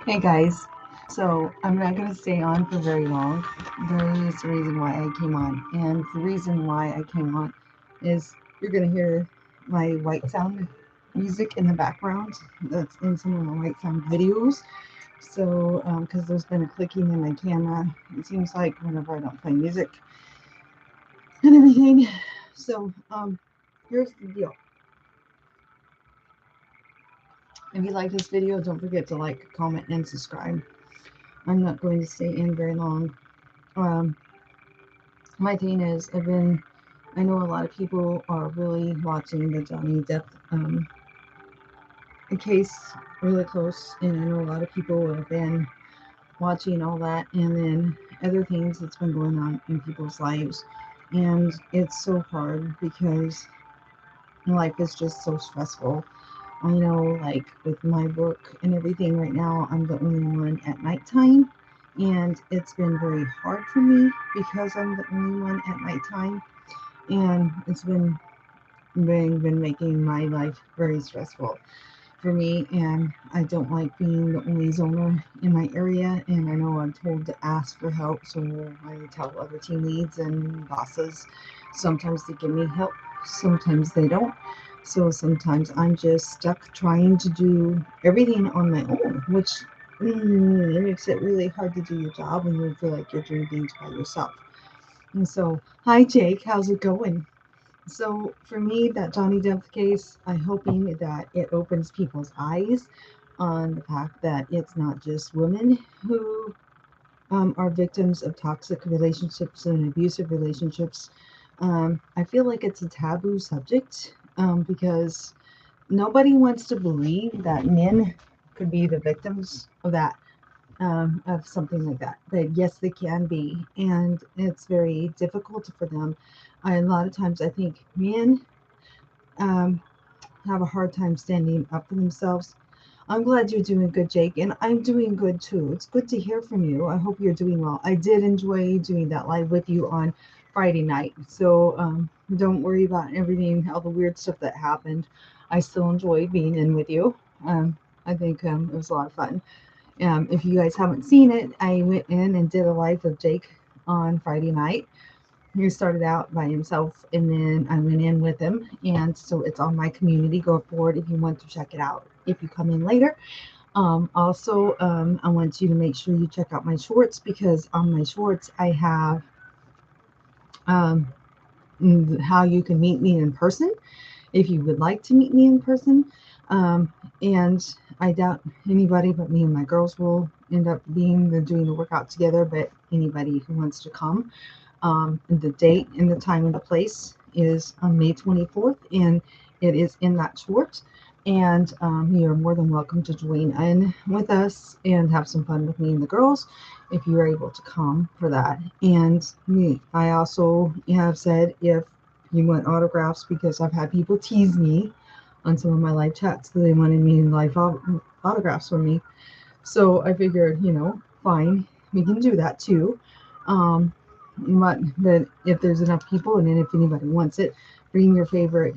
Hey guys, so I'm not going to stay on for very long. There is a reason why I came on, and the reason why I came on is you're going to hear my white sound music in the background. That's in some of my white sound videos. So, because there's been a clicking in my camera, it seems like whenever I don't play music and everything. So, here's the deal. If you like this video, don't forget to like, comment, and subscribe. I'm not going to stay in very long. Um, my thing is, I know a lot of people are really watching the Johnny Depp case really close, and I know a lot of people have been watching all that, and then other things that's been going on in people's lives, and it's so hard because life is just so stressful. I know, like with my work and everything right now, I'm the only one at nighttime, and it's been very hard for me because I'm the only one at nighttime, and it's been making my life very stressful for me, and I don't like being the only zoner in my area, and I know I'm told to ask for help, so I tell other team leads and bosses. Sometimes they give me help, sometimes they don't. So sometimes I'm just stuck trying to do everything on my own, which it makes it really hard to do your job when you feel like you're doing things by yourself. And so, hi Jake, how's it going? So for me, that Johnny Depp case, I'm hoping that it opens people's eyes on the fact that it's not just women who are victims of toxic relationships and abusive relationships. I feel like it's a taboo subject because nobody wants to believe that men could be the victims of something like that. But yes, they can be, and it's very difficult for them. A lot of times, I think men um, have a hard time standing up for themselves. I'm glad you're doing good, Jake, and I'm doing good too. It's good to hear from you. I hope you're doing well. I did enjoy doing that live with you on Friday night, so don't worry about everything, all the weird stuff that happened. I still enjoyed being in with you. I think it was a lot of fun. If you guys haven't seen it, I went in and did a live with Jake on Friday night. He started out by himself, and then I went in with him, and so it's on my community. Go forward if you want to check it out. If you come in later, also I want you to make sure you check out my shorts because on my shorts I have um, how you can meet me in person if you would like to meet me in person. Um, and I doubt anybody but me and my girls will end up doing the workout together. But anybody who wants to come, the date and the time and the place is on May 24th, and it is in that short. And you're more than welcome to join in with us and have some fun with me and the girls if you are able to come for that. And me, I also have said if you want autographs because I've had people tease me on some of my live chats that they wanted me in autographs from me. So I figured, fine, we can do that too. Um, but if there's enough people, and then if anybody wants it, bring your favorite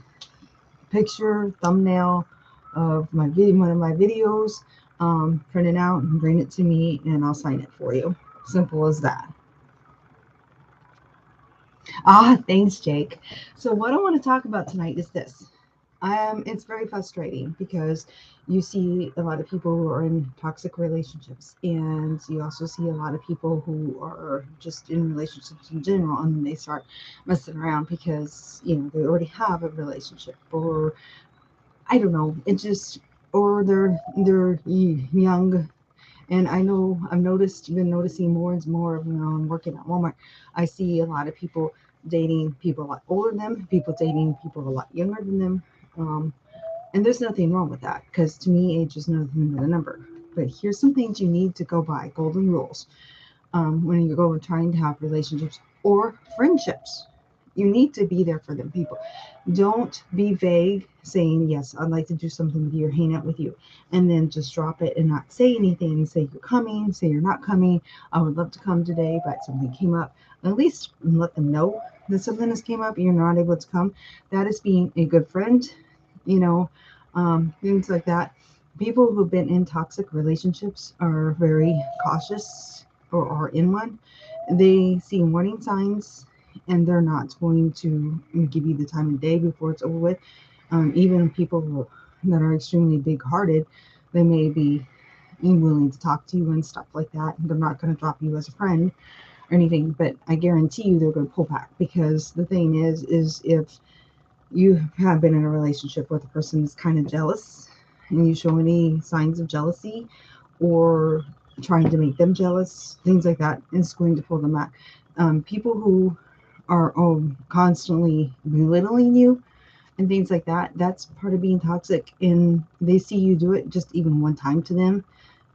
picture, thumbnail of my video, one of my videos, print it out and bring it to me, and I'll sign it for you. Simple as that. Ah, thanks, Jake. So what I want to talk about tonight is this. It's very frustrating because you see a lot of people who are in toxic relationships, and you also see a lot of people who are just in relationships in general, and they start messing around because they already have a relationship, or I don't know, it just or they're young. And I know been noticing more and more when I'm working at Walmart. I see a lot of people dating people a lot older than them, people dating people a lot younger than them. Um, and there's nothing wrong with that because to me, age is nothing but a number. But here's some things you need to go by, golden rules, when you go trying to have relationships or friendships. You need to be there for them people. Don't be vague saying, yes, I'd like to do something with you or hang out with you. And then just drop it and not say anything. Say you're coming, say you're not coming. I would love to come today, but something came up. At least let them know that something has came up. You're not able to come. That is being a good friend, you know, things like that. People who've been in toxic relationships are very cautious or are in one. They see warning signs and they're not going to give you the time of day before it's over with. Even people that are extremely big hearted, they may be willing to talk to you and stuff like that. They're not going to drop you as a friend or anything, but I guarantee you they're going to pull back, because the thing is if you have been in a relationship with a person that's kind of jealous and you show any signs of jealousy or trying to make them jealous, things like that, it's going to pull them back. People who are constantly belittling you and things like that, that's part of being toxic. And they see you do it just even one time to them,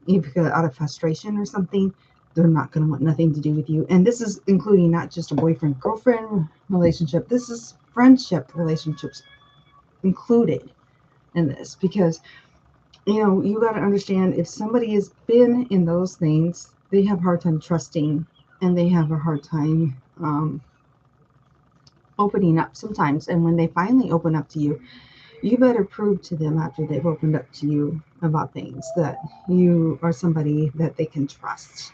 because out of frustration or something, they're not going to want nothing to do with you. And this is including not just a boyfriend girlfriend relationship, this is friendship relationships included in this, because you got to understand, if somebody has been in those things, they have a hard time trusting, and they have a hard time opening up sometimes. And when they finally open up to you, you better prove to them after they've opened up to you about things that you are somebody that they can trust.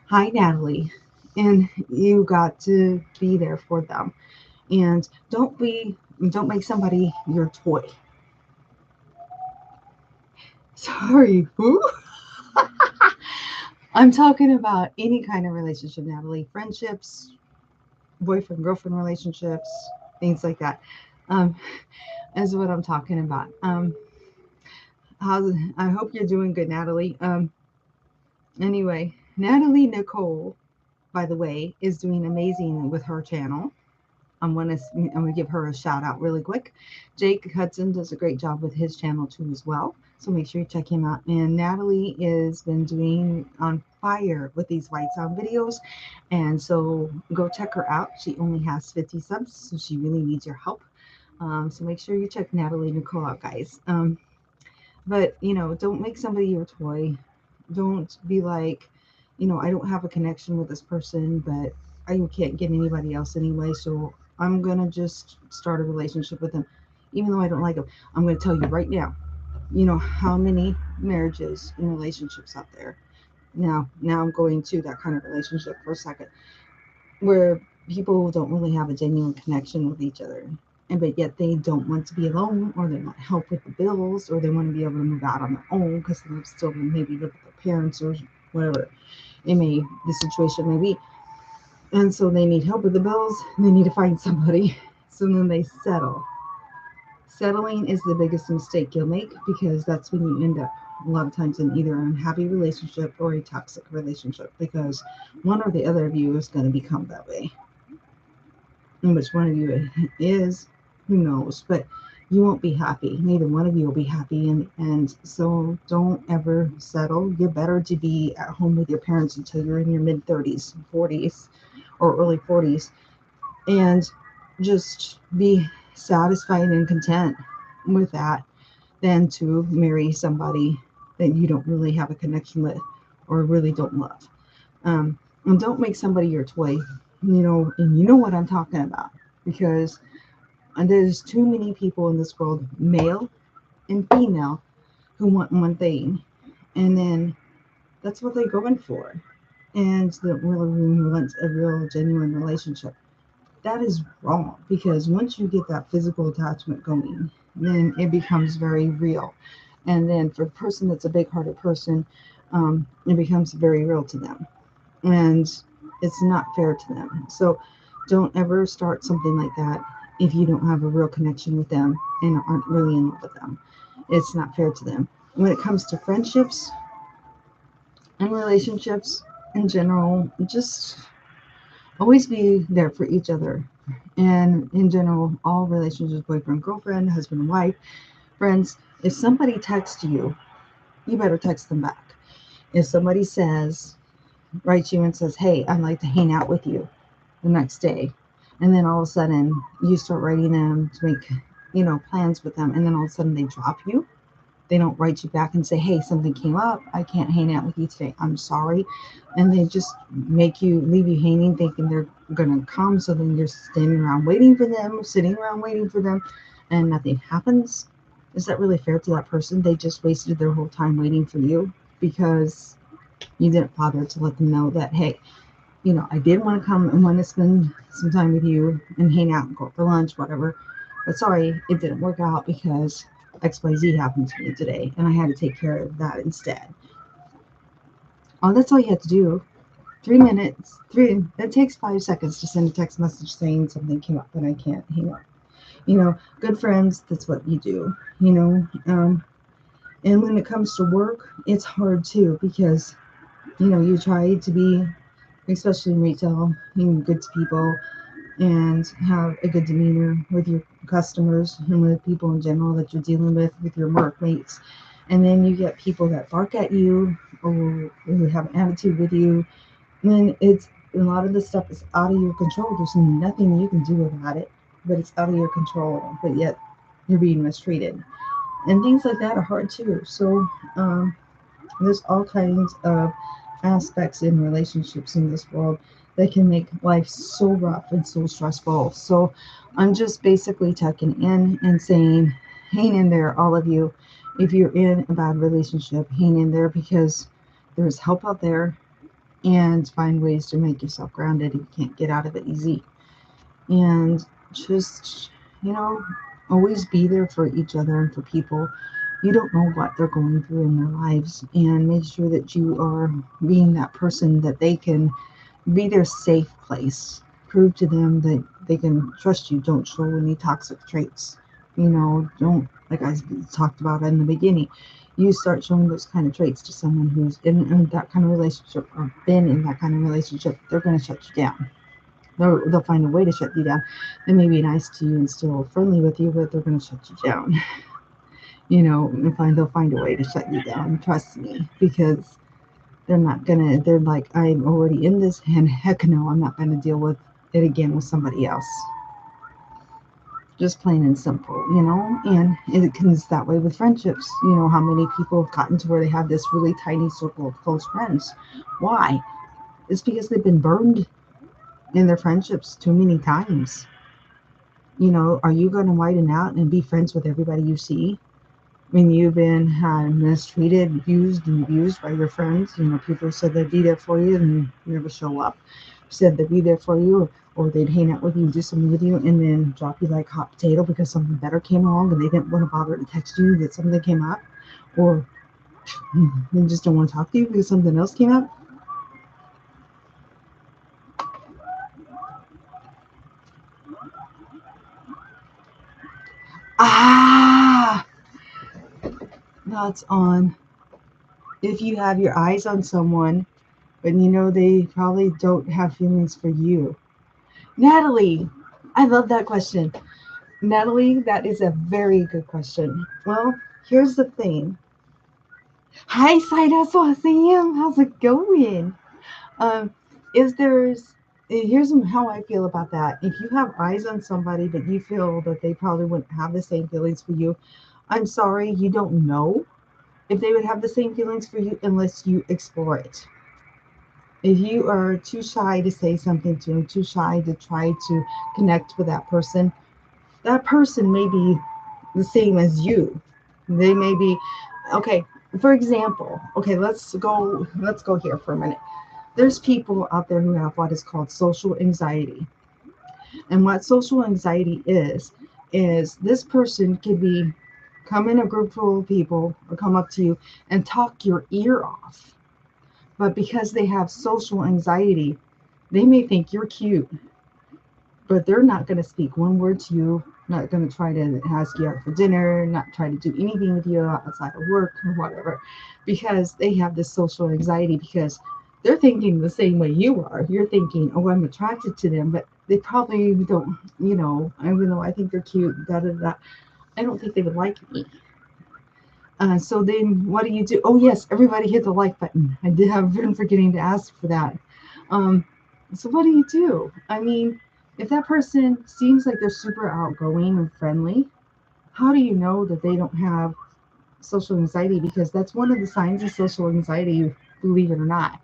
Hi, Natalie. And you got to be there for them. And don't make somebody your toy. Sorry, who? I'm talking about any kind of relationship, Natalie. Friendships, boyfriend girlfriend relationships, things like that. Um, is what I'm talking about. I hope you're doing good, Natalie. Anyway, Natalie Nicole, by the way, is doing amazing with her channel. I'm gonna give her a shout out really quick. Jake Hudson does a great job with his channel too as well. So make sure you check him out. And Natalie has been doing on fire with these white sound videos. And so go check her out. She only has 50 subs, so she really needs your help. So make sure you check Natalie Nicole out, guys. But don't make somebody your toy. Don't be like, I don't have a connection with this person, but I can't get anybody else anyway, so I'm gonna just start a relationship with them, even though I don't like them. I'm gonna tell you right now, how many marriages and relationships out there. Now I'm going to that kind of relationship for a second, where people don't really have a genuine connection with each other, and but yet they don't want to be alone, or they want help with the bills, or they want to be able to move out on their own because they still maybe live with their parents or whatever the situation may be. And so they need help with the bills, and they need to find somebody. So then they settle. Settling is the biggest mistake you'll make, because that's when you end up a lot of times in either an unhappy relationship or a toxic relationship, because one or the other of you is going to become that way. And which one of you it is, who knows? But you won't be happy. Neither one of you will be happy. And so don't ever settle. You're better to be at home with your parents until you're in your mid 30s, 40s, or early 40s, and just be satisfied and content with that, than to marry somebody that you don't really have a connection with or really don't love. And don't make somebody your toy, and you know what I'm talking about, because there's too many people in this world, male and female, who want one thing, and then that's what they're going for, and that really wants a real genuine relationship. That is wrong, because once you get that physical attachment going, then it becomes very real. And then for the person that's a big hearted person, it becomes very real to them. And it's not fair to them. So don't ever start something like that if you don't have a real connection with them and aren't really in love with them. It's not fair to them. When it comes to friendships and relationships in general, just always be there for each other. And in general, all relationships, boyfriend, girlfriend, husband, wife, friends, if somebody texts you, you better text them back. If somebody writes you and says, hey, I'd like to hang out with you the next day, and then all of a sudden you start writing them to make, plans with them, and then all of a sudden they drop you, they don't write you back and say, hey, something came up, I can't hang out with you today, I'm sorry. And they just leave you hanging, thinking they're going to come. So then you're sitting around waiting for them, and nothing happens. is that really fair to that person? They just wasted their whole time waiting for you because you didn't bother to let them know that, hey, I did want to come and want to spend some time with you and hang out and go for lunch, whatever. But sorry, it didn't work out because XYZ happened to me today and I had to take care of that instead. Oh, that's all you have to do. 3 minutes, it takes 5 seconds to send a text message saying something came up and I can't hang up. Good friends, that's what you do, and when it comes to work, it's hard too because, you try to be, especially in retail, being good to people and have a good demeanor with your customers and with people in general that you're dealing with your workmates. And then you get people that bark at you or who have an attitude with you. And then it's a lot of this stuff is out of your control. There's nothing you can do about it, but it's out of your control. But yet you're being mistreated, and things like that are hard too. So um, there's all kinds of aspects in relationships in this world that can make life so rough and so stressful. So I'm just basically checking in and saying, hang in there, all of you. If you're in a bad relationship, hang in there because there's help out there, and find ways to make yourself grounded if you can't get out of it easy. And just, you know, always be there for each other and for people. You don't know what they're going through in their lives, and make sure that you are being that person that they can be their safe place. Prove to them that they can trust you. Don't show any toxic traits. Don't, like I talked about in the beginning, you start showing those kind of traits to someone who's in that kind of relationship or been in that kind of relationship, they're going to shut you down. They'll find a way to shut you down. They may be nice to you and still friendly with you, but they're going to shut you down. They'll find a way to shut you down. Trust me, because they're like, I'm already in this, and heck no, I'm not gonna deal with it again with somebody else. Just plain and simple. And it comes that way with friendships. How many people have gotten to where they have this really tiny circle of close friends? Why? It's because they've been burned in their friendships too many times. Are you going to widen out and be friends with everybody you see when you've been mistreated, used, and abused by your friends? People said they'd be there for you and never show up. Said they'd be there for you, or they'd hang out with you and do something with you, and then drop you like hot potato because something better came along and they didn't want to bother to text you that something came up, or they just don't want to talk to you because something else came up. Ah, that's on. If you have your eyes on someone, but they probably don't have feelings for you. Natalie, I love that question. Natalie, that is a very good question. Well, here's the thing. Hi, Saida Swasiam. How's it going? Um, is there's Here's how I feel about that. If you have eyes on somebody, but you feel that they probably wouldn't have the same feelings for you, I'm sorry, you don't know if they would have the same feelings for you unless you explore it. If you are too shy to say something to them, too shy to try to connect with that person may be the same as you. They may be okay. For example, okay, let's go here for a minute. There's people out there who have what is called social anxiety. And what social anxiety is this person could be come in a group full of people or come up to you and talk your ear off. But because they have social anxiety, they may think you're cute, but they're not going to speak one word to you, not going to try to ask you out for dinner, not try to do anything with you outside of work or whatever, because they have this social anxiety, because they're thinking the same way you are. You're thinking, oh, I'm attracted to them, but they probably don't, even though I think they're cute, da da da, I don't think they would like me. So then what do you do? Oh, yes, everybody hit the like button. I did have been forgetting to ask for that. Um, so what do you do? I mean, if that person seems like they're super outgoing and friendly, how do you know that they don't have social anxiety? Because that's one of the signs of social anxiety, believe it or not,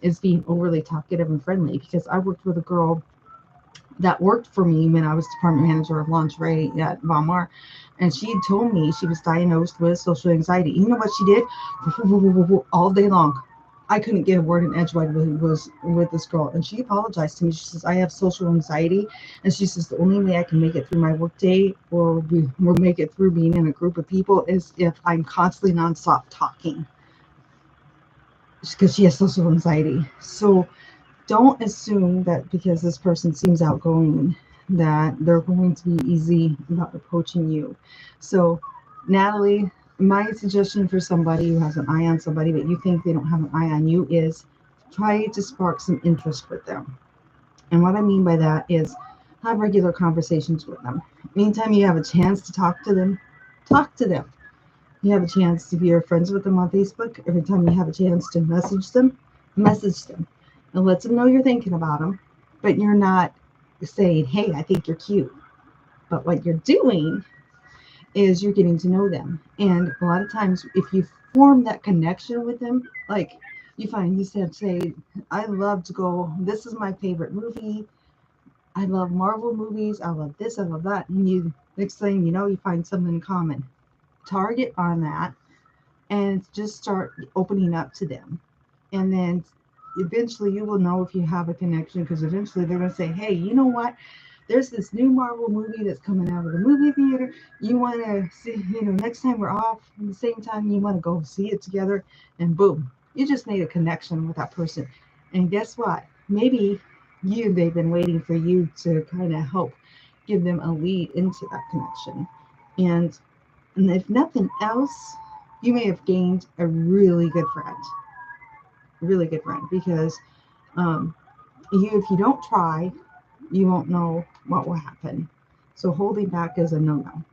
is being overly talkative and friendly. Because I worked with a girl that worked for me when I was department manager of lingerie at Walmart. And she told me she was diagnosed with social anxiety. You know what she did? All day long. I couldn't get a word in edgewise was with this girl. And she apologized to me. She says, I have social anxiety. And she says, the only way I can make it through my workday or make it through being in a group of people is if I'm constantly nonstop talking because she has social anxiety. So don't assume that because this person seems outgoing that they're going to be easy about approaching you. So, Natalie, my suggestion for somebody who has an eye on somebody but you think they don't have an eye on you is try to spark some interest with them. And what I mean by that is have regular conversations with them. Anytime you have a chance to talk to them, talk to them. You have a chance to be friends with them on Facebook. Every time you have a chance to message them and let them know you're thinking about them, but you're not saying, hey, I think you're cute. But what you're doing is you're getting to know them. And a lot of times, if you form that connection with them, like you find you said, say, I love to go, this is my favorite movie. I love Marvel movies. I love this. I love that. And you, next thing you know, you find something in common. Target on that and just start opening up to them. And then eventually you will know if you have a connection because eventually they're going to say, hey, you know what? There's this new Marvel movie that's coming out of the movie theater. You want to see, next time we're off at the same time, you want to go see it together. And boom, you just made a connection with that person. And guess what? Maybe they've been waiting for you to kind of help give them a lead into that connection. And and if nothing else, you may have gained a really good friend, because um, if you don't try, you won't know what will happen. So holding back is a no-no.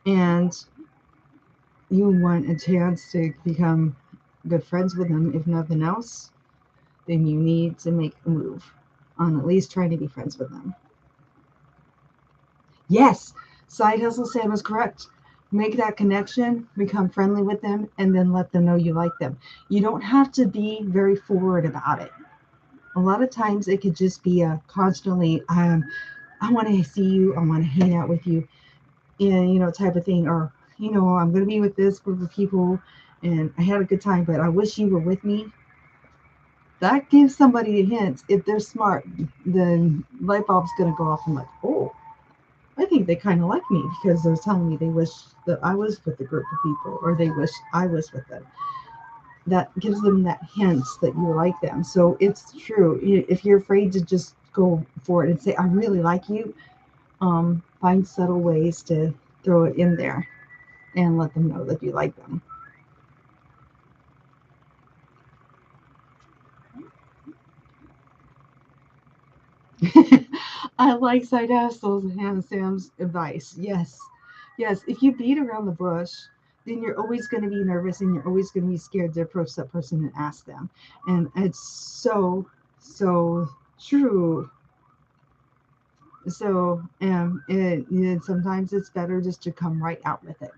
And you want a chance to become good friends with them. If nothing else, then you need to make a move on at least trying to be friends with them. Yes, Side Hustle Sam is correct. Make that connection, become friendly with them, and then let them know you like them. You don't have to be very forward about it. A lot of times it could just be a constantly, I want to see you, I want to hang out with you, and type of thing. Or, I'm going to be with this group of people and I had a good time, but I wish you were with me. That gives somebody a hint. If they're smart, the light bulb's going to go off and like, oh, I think they kind of like me because they're telling me they wish that I was with a group of people or they wish I was with them. That gives them that hint that you like them. So it's true. If you're afraid to just go for it and say, I really like you, find subtle ways to throw it in there and let them know that you like them. I like side hustles and Hannah Sam's advice. Yes. Yes. If you beat around the bush, then you're always going to be nervous and you're always going to be scared to approach that person and ask them. And it's so, so true. So, sometimes it's better just to come right out with it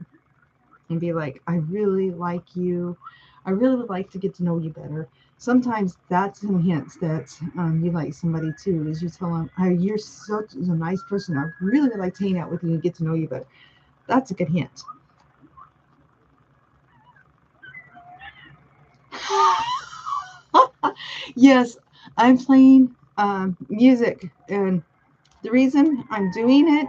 and be like, I really like you. I really would like to get to know you better. Sometimes that's some hints that you like somebody too, is you tell them, oh, you're such a nice person. I really would like to hang out with you and get to know you better. That's a good hint. Yes, I'm playing music, and the reason I'm doing it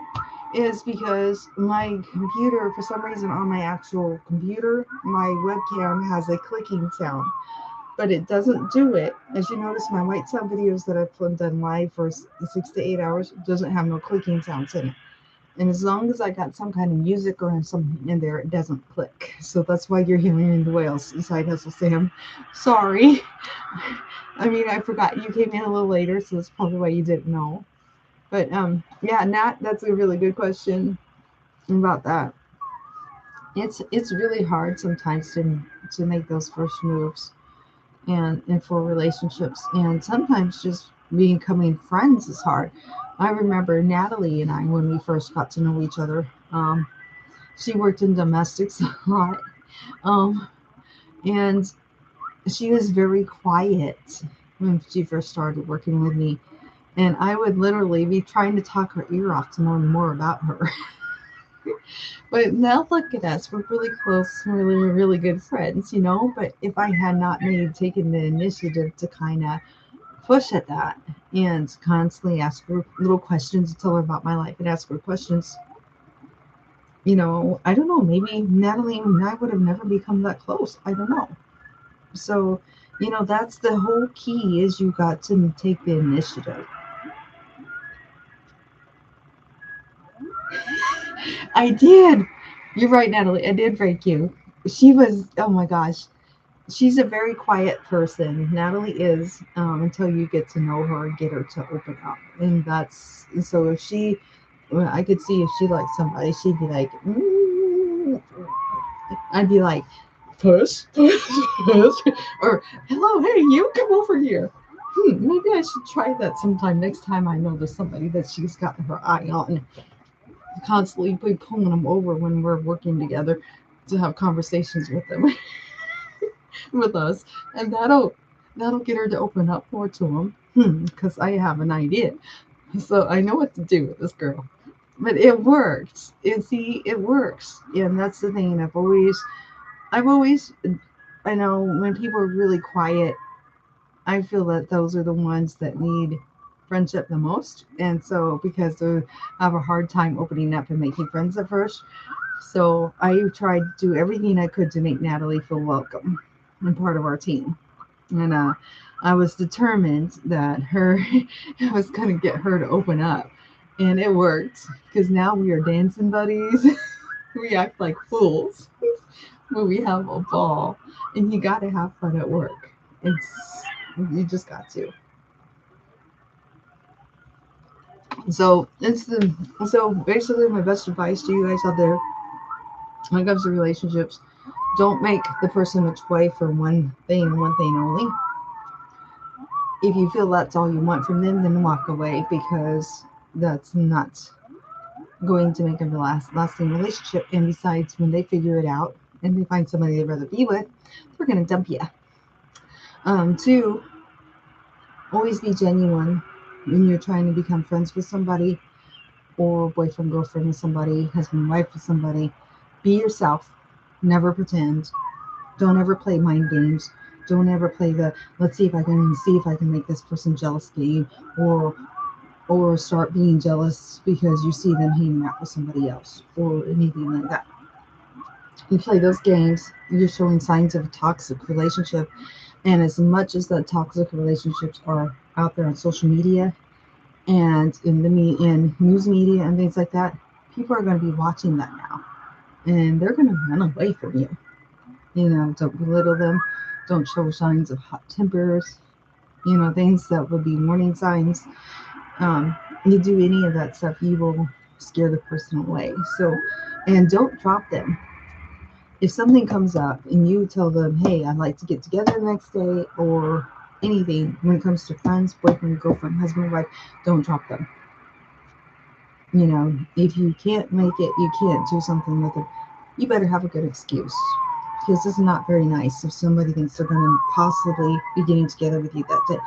is because my computer, for some reason on my actual computer, my webcam has a clicking sound, but it doesn't do it. As you notice, my White Sound videos that I've done live for 6 to 8 hours doesn't have no clicking sounds in it. And as long as I got some kind of music or something in there, it doesn't click. So that's why you're hearing the whales inside Hustle Sam. Sorry. I mean, I forgot you came in a little later, so that's probably why you didn't know. But yeah, Nat, that's a really good question about that. It's really hard sometimes to make those first moves and for relationships, and sometimes just becoming friends is hard. I remember Natalie and I when we first got to know each other. She worked in domestics a lot, um, and she was very quiet when she first started working with me. And I would literally be trying to talk her ear off to learn more about her. But now look at us. We're really close, really, really good friends, you know? But if I had not taken the initiative to kind of push at that and constantly ask her little questions, tell her about my life and ask her questions, I don't know, maybe Natalie and I would have never become that close. I don't know. So, that's the whole key is you got to take the initiative. I did. You're right, Natalie. I did break you. She was, oh my gosh, she's a very quiet person. Natalie is, until you get to know her and get her to open up. And that's, so if she, well, I could see if she liked somebody, she'd be like, "Mm." I'd be like, push, push, push. Or, hello, hey, you come over here. Maybe I should try that sometime. Next time I notice somebody that she's got her eye on, constantly be pulling them over when we're working together to have conversations with them, with us, and that'll get her to open up more to them. Because I have an idea, so I know what to do with this girl. But it works. And see, it works, and that's the thing. I've always, I know when people are really quiet, I feel that those are the ones that need friendship the most. And so, because they have a hard time opening up and making friends at first. So, I tried to do everything I could to make Natalie feel welcome and part of our team. And I was determined that I was going to get her to open up. And it worked because now we are dancing buddies. We act like fools, but we have a ball. And you got to have fun at work. You just got to. So basically my best advice to you guys out there when it comes to relationships, don't make the person a toy for one thing only. If you feel that's all you want from them, then walk away because that's not going to make a lasting relationship. And besides, when they figure it out and they find somebody they'd rather be with, they're gonna dump you. Two, always be genuine when you're trying to become friends with somebody or boyfriend, girlfriend with somebody, husband, wife with somebody. Be yourself. Never pretend. Don't ever play mind games. Don't ever play the let's see if I can make this person jealous game or start being jealous because you see them hanging out with somebody else or anything like that. You play those games, you're showing signs of a toxic relationship. And as much as the toxic relationships are out there on social media and in news media and things like that, people are going to be watching that now, and they're going to run away from you. Don't belittle them. Don't show signs of hot tempers. Things that would be warning signs. You do any of that stuff, you will scare the person away. So, and don't drop them. If something comes up and you tell them, hey, I'd like to get together the next day, or anything when it comes to friends, boyfriend, girlfriend, husband, wife, don't drop them. If you can't make it, you can't do something with it, you better have a good excuse. Because it's not very nice if somebody thinks they're going to possibly be getting together with you that day.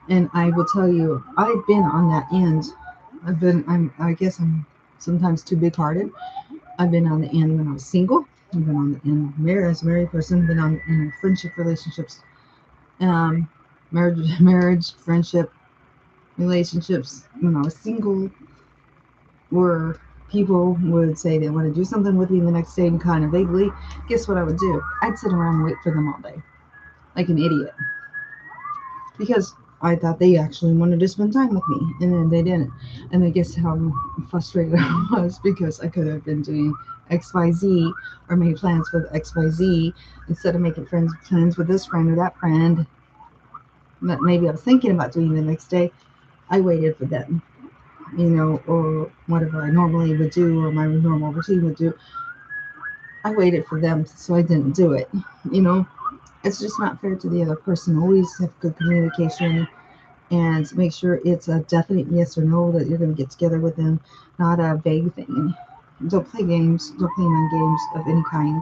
And I will tell you, I've been on that end. I guess I'm sometimes too big hearted. I've been on the end when I was single. I've been on the end as a married person. Been on in friendship relationships, um, marriage, friendship relationships when I was single, where people would say they want to do something with me the next day and kind of vaguely. Guess what I would do? I'd sit around and wait for them all day, like an idiot, because I thought they actually wanted to spend time with me, and then they didn't. And I guess how frustrated I was because I could have been doing XYZ or made plans with XYZ instead of making plans with this friend or that friend that maybe I was thinking about doing the next day. I waited for them, or whatever I normally would do or my normal routine would do. I waited for them, so I didn't do it. You know, it's just not fair to the other person. Always have good communication and make sure it's a definite yes or no that you're going to get together with them, not a vague thing. Don't play games. Don't play mind games of any kind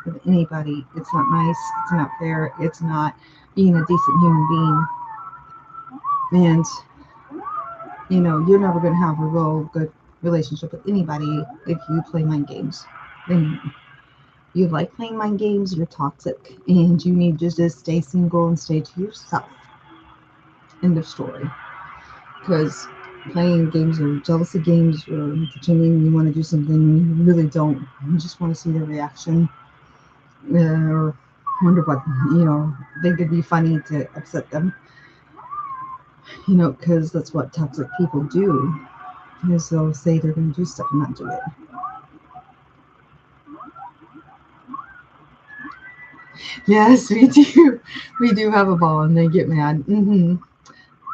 with anybody. It's not nice. It's not fair. It's not being a decent human being. And You know, you're never going to have a real good relationship with anybody if you play mind games. Then you like playing mind games, you're toxic, and you need to just stay single and stay to yourself. End of story. Because playing games or jealousy games or pretending you want to do something you really don't, you just want to see their reaction, or wonder what, you know, think it'd be funny to upset them, you know, because that's what toxic people do, is they'll say they're going to do stuff and not do it. Yes, we do. We do have a ball and they get mad.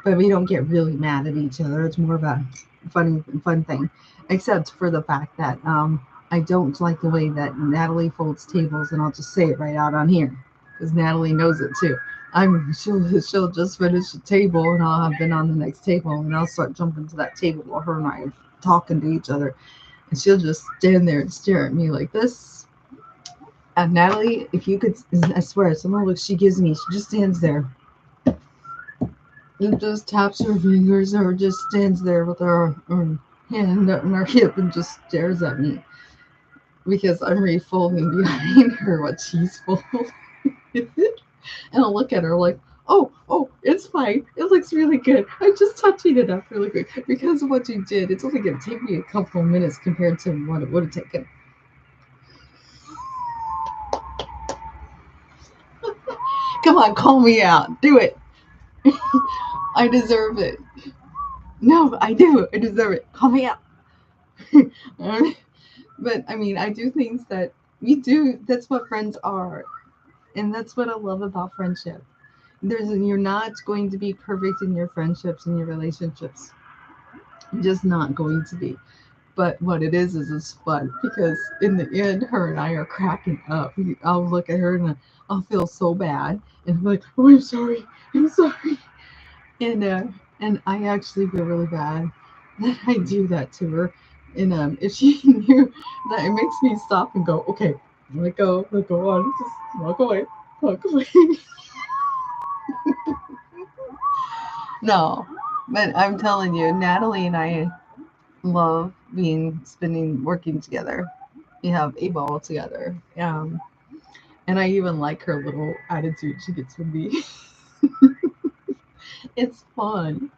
But we don't get really mad at each other. It's more of a fun thing, except for the fact that I don't like the way that Natalie folds tables, and I'll just say it right out on here because Natalie knows it too. She'll just finish the table, and I'll have been on the next table, and I'll start jumping to that table while her and I are talking to each other, and she'll just stand there and stare at me like this. And Natalie, if you could, I swear, some look she gives me, she just stands there and just taps her fingers or just stands there with her hand on her hip and just stares at me because I'm refolding behind her what she's folding. And I'll look at her like, oh, it's fine. It looks really good. I'm just touching it up really quick because of what you did. It's only going to take me a couple of minutes compared to what it would have taken. Come on, call me out. Do it. I deserve it. No, I do. I deserve it. Call me out. But I mean, I do things that we do. That's what friends are, and that's what I love about friendship. You're not going to be perfect in your friendships and your relationships. You're just not going to be. But what it is it's fun because in the end, her and I are cracking up. I'll look at her and I'll feel so bad, and I'm like, "Oh, I'm sorry," and uh, and I actually feel really bad that I do that to her. And if she knew that, it makes me stop and go, okay, let go on, just walk away. No, but I'm telling you, Natalie and I love working together. We have a ball together. And I even like her little attitude she gets with me. It's fun.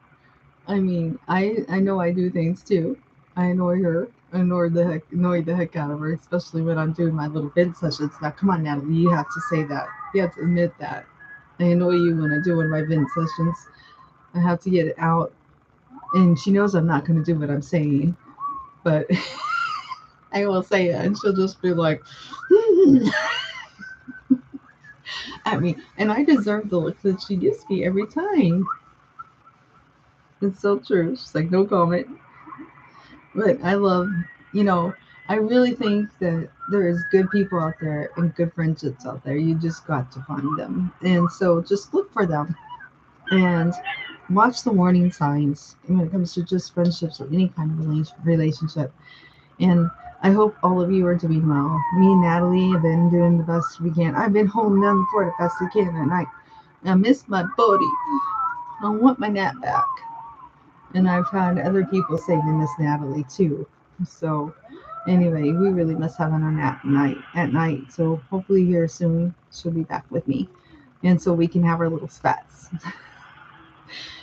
I mean, I know I do things too. I annoy her. Annoy the heck out of her, especially when I'm doing my little vent sessions. Now, come on, Natalie, you have to say that. You have to admit that. I annoy you when I do one of my vent sessions. I have to get it out, and she knows I'm not going to do what I'm saying, but I will say it, and she'll just be like, at me, and I deserve the look that she gives me every time. It's so true. She's like, no comment. But I love, you know, I really think that there is good people out there and good friendships out there. You just got to find them. And so just look for them and watch the warning signs when it comes to just friendships or any kind of relationship. And I hope all of you are doing well. Me and Natalie have been doing the best we can. I've been holding them for the best I can at night. I miss my buddy. I want my nap back. And I've had other people say they miss Natalie too. So anyway, we really miss having our nap at night. So hopefully here soon she'll be back with me, and so we can have our little spats.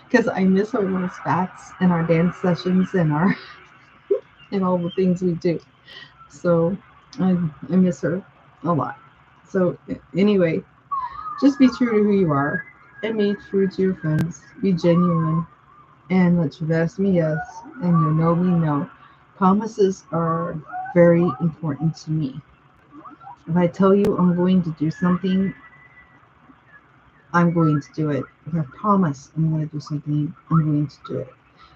Because I miss our little spats and our dance sessions and our and all the things we do. So I miss her a lot. So anyway, just be true to who you are and be true to your friends. Be genuine and let your yes be yes and your no be no. Promises are very important to me. If I tell you I'm going to do something, I'm going to do it. If I promise I'm going to do something, I'm going to do it.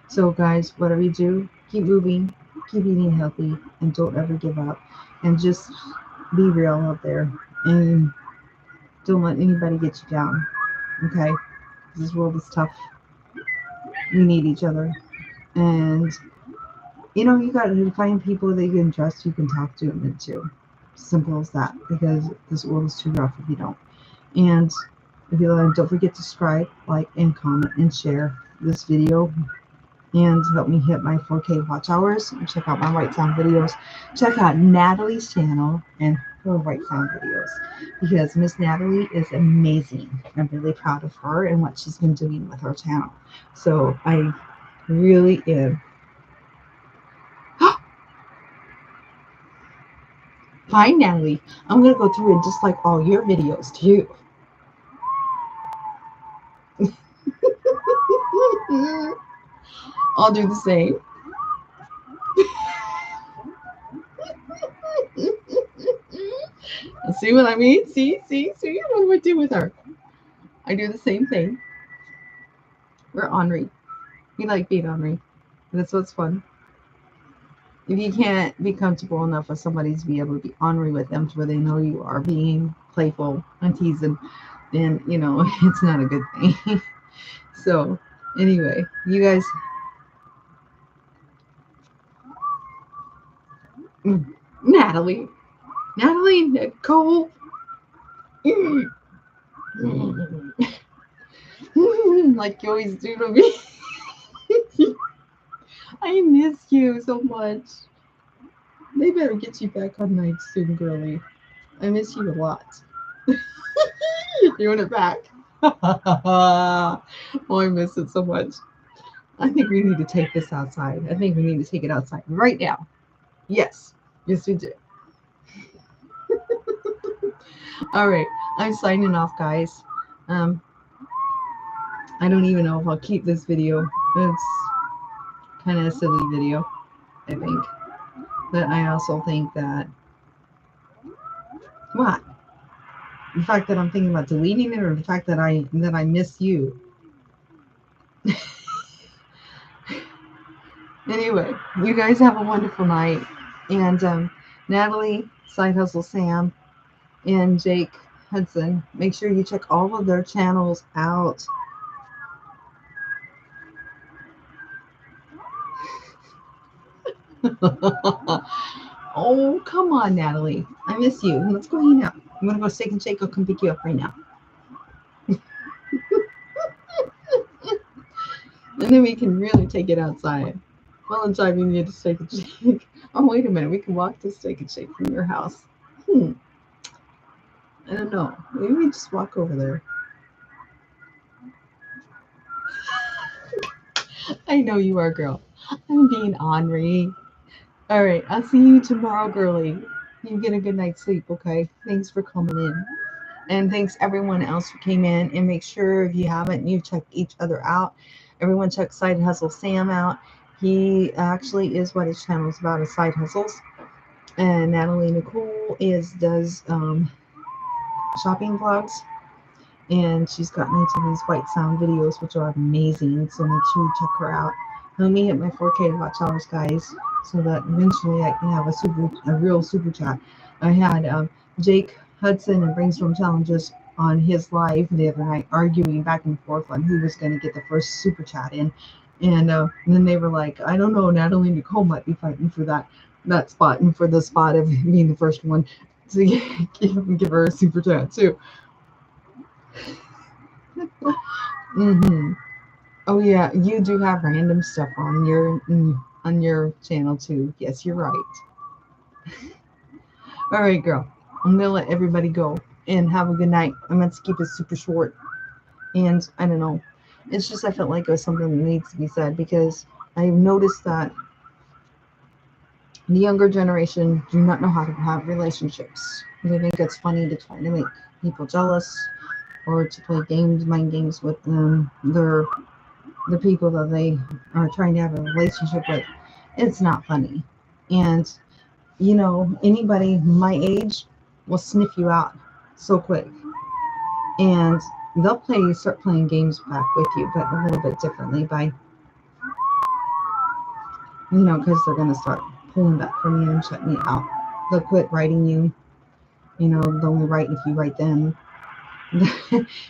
So, guys, whatever you do, keep moving, keep eating healthy, and don't ever give up. And just be real out there and don't let anybody get you down. Okay? This world is tough. We need each other. And you got to find people that you can trust, you can talk to, and to. Simple as that, because this world is too rough if you don't. And if you don't forget to subscribe, like, and comment, and share this video. and help me hit my 4K watch hours. And check out my White Sound videos. Check out Natalie's channel and her White Sound videos because Miss Natalie is amazing. I'm really proud of her and what she's been doing with her channel. So I really am. Hi, Natalie. I'm going to go through and just like all your videos too. I'll do the same. See what I mean? See what do I do with her? I do the same thing. We're ornery. We like being ornery. That's what's fun. If you can't be comfortable enough with somebody to be able to be ornery with them to where they know you are being playful and teasing, then, you know, it's not a good thing. So, anyway, you guys. Natalie. Nicole. Like you always do to me. I miss you so much. They better get you back on nights soon, girlie. I miss you a lot. You're doing it back. Oh, I miss it so much. I think we need to take this outside. I think we need to take it outside right now. Yes. Yes, we do. All right. I'm signing off, guys. I don't even know if I'll keep this video. It's kind of a silly video, I think. But I also think that what? The fact that I'm thinking about deleting it, or the fact that I miss you. Anyway, you guys have a wonderful night. And Natalie, Side Hustle Sam, and Jake Hudson, make sure you check all of their channels out. Oh, come on, Natalie. I miss you. Let's go hang out. I'm going to go Steak and Shake. I'll come pick you up right now. And then we can really take it outside. Well, I'm driving you to Steak and Shake. Oh, wait a minute. We can walk to Steak and Shake from your house. I don't know. Maybe we just walk over there. I know you are, girl. I'm being ornery. All right. I'll see you tomorrow, girlie. You get a good night's sleep, okay? Thanks for coming in. And thanks everyone else who came in. And make sure if you haven't, you check each other out. Everyone check Side Hustle Sam out. He actually is what his channel is about, is side hustles. And Natalie Nicole does shopping vlogs. And she's gotten into these White Sound videos, which are amazing. So make sure you check her out. Help me hit my 4K watch hours, guys, so that eventually I can have a real super chat. I had Jake Hudson and Brainstorm Challenges on his live the other night, arguing back and forth on who was going to get the first super chat in. And then they were like, I don't know, Natalie Nicole might be fighting for that spot and for the spot of being the first one to give her a super chat too. Oh yeah, you do have random stuff on your channel too. Yes, you're right. All right, girl. I'm gonna let everybody go and have a good night. I'm going to keep it super short. And I don't know. It's just I felt like it was something that needs to be said because I've noticed that the younger generation do not know how to have relationships. They think it's funny to try to make people jealous or to play games, mind games with the people that they are trying to have a relationship with. It's not funny. And, you know, anybody my age will sniff you out so quick. And they'll start playing games back with you, but a little bit differently by, you know, because they're going to start pulling back from you and shutting you out. They'll quit writing you. You know, they'll only write if you write them.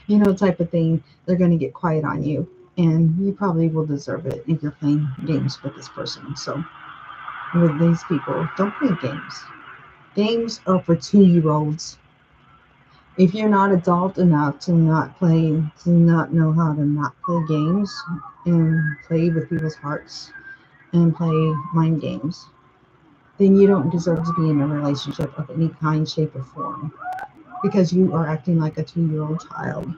You know, type of thing. They're going to get quiet on you. And you probably will deserve it if you're playing games with this person. So, with these people, don't play games. Games are for 2-year-olds. If you're not adult enough to not know how to not play games and play with people's hearts and play mind games, then you don't deserve to be in a relationship of any kind, shape, or form because you are acting like a 2-year-old child,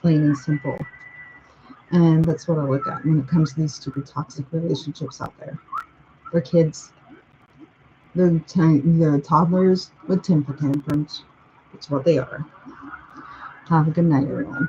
plain and simple. And that's what I look at when it comes to these stupid toxic relationships out there. For kids, they're toddlers with temper tantrums. It's what they are. Have a good night, everyone.